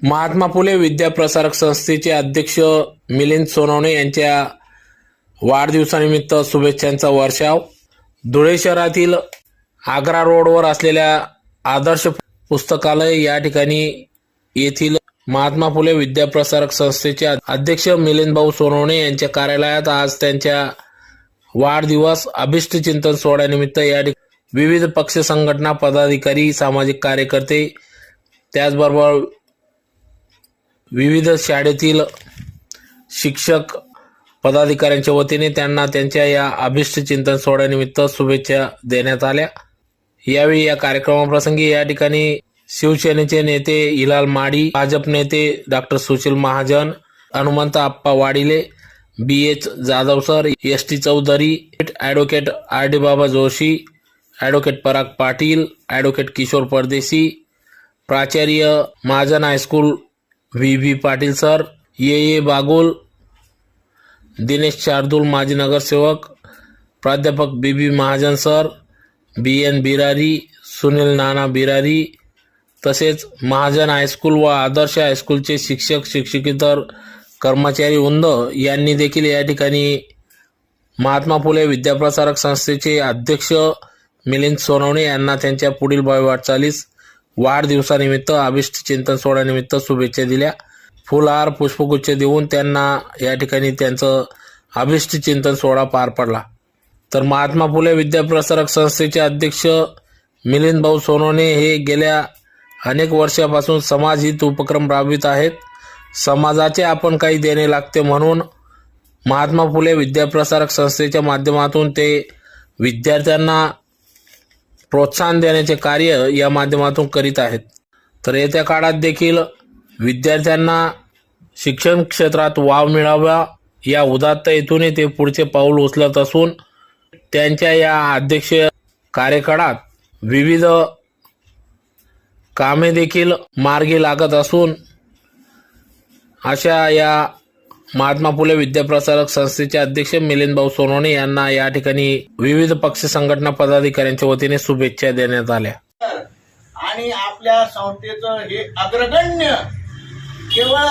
महात्मा फुले विद्याप्रसारक संस्थेचे अध्यक्ष मिलिंद सोनवणे यांच्या वाढदिवसानिमित्त शुभेच्छांचा वर्षाव. धुळे शहरातील आग्रा रोडवर असलेल्या आदर्श पुस्तकालय या ठिकाणी येथील महात्मा फुले विद्याप्रसारक संस्थेचे अध्यक्ष मिलिंद भाऊ सोनवणे यांच्या कार्यालयात आज त्यांच्या वाढदिवस अभिष्ट चिंतन सोहळ्यानिमित्त या ठिकाणी विविध पक्ष संघटना पदाधिकारी, सामाजिक कार्यकर्ते, त्याचबरोबर विविध शाळेतील शिक्षक पदाधिकाऱ्यांच्या वतीने त्यांना त्यांच्या या अभिष्ट चिंतन सोहळ्यानिमित्त शुभेच्छा देण्यात आल्या. यावेळी या कार्यक्रमाप्रसंगी या ठिकाणी शिवसेनेचे नेते हिलाल माडी, भाजप नेते doctor Sushil Mahajan, Hanumant Appa Wadile, BH Jadhav sir, ST Chaudhari, advocate RD Baba Joshi, advocate Parag Patil, advocate Kishor Pardeshi, प्राचार्य Mahajan high school VB Patil sir, AA Bagul, Dinesh Shardul माजी नगरसेवक, प्राध्यापक BB Mahajan sir, BN Birari, Sunil Nana Birari, तसेच महाजन हायस्कूल व आदर्श हायस्कूलचे शिक्षक शिक्षकेतर कर्मचारी वृंद यांनी देखील या ठिकाणी महात्मा फुले विद्याप्रसारक संस्थेचे अध्यक्ष मिलिंद सोनवणे यांना त्यांच्या पुढील भावी वाटचालीस वाढदिवसानिमित्त अभिष्ट चिंतन सोहळ्यानिमित्त शुभेच्छा दिल्या. फुलहार पुष्पगुच्छ देऊन त्यांना या ठिकाणी त्यांचं अभिष्ट चिंतन सोहळा पार पडला. तर महात्मा फुले विद्याप्रसारक संस्थेचे अध्यक्ष मिलिंद भाऊ सोनवणे हे गेल्या अनेक वर्षापासून समाजहित उपक्रम राबवित आहेत. समाजाचे आपण काही देणे लागते म्हणून महात्मा फुले विद्याप्रसारक संस्थेच्या माध्यमातून ते विद्यार्थ्यांना प्रोत्साहन देण्याचे कार्य या माध्यमातून करीत आहेत. तर येत्या काळात देखील विद्यार्थ्यांना शिक्षण क्षेत्रात वाव मिळावा या उदात्त हेतूने ते पुढचे पाऊल उचलत असून त्यांच्या या अध्यक्ष कार्यकाळात विविध कामे देखील मार्गी लागत असून अशा या महात्मा फुले विद्याप्रसारक संस्थेचे अध्यक्ष मिलिंद भाऊ सोनवणे यांना या ठिकाणी विविध पक्ष संघटना पदाधिकाऱ्यांच्या वतीने शुभेच्छा देण्यात आल्या. आणि आपल्या संस्थेचं हे अग्रगण्य केवळ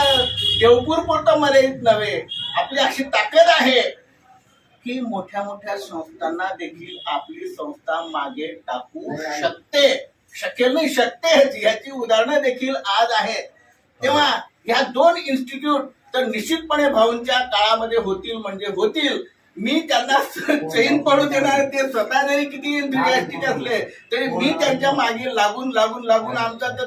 देवपूर पुरतं मर्यादित नव्हे, आपली अशी ताकद आहे की मोठ्या मोठ्या संस्थांना देखील आपली संस्था मागे टाकू शकते. शक्य नाही, शकते याची उदाहरणं देखील आज आहेत. तेव्हा ह्या दोन इन्स्टिट्यूट तर निश्चितपणे भाऊंच्या काळामध्ये होतील म्हणजे होतील. मी त्यांना चैन पडू देणार. ते स्वतः जरी किती इंटरेस्टिंग असले तरी मी त्यांच्या मागे लागून आमचा तर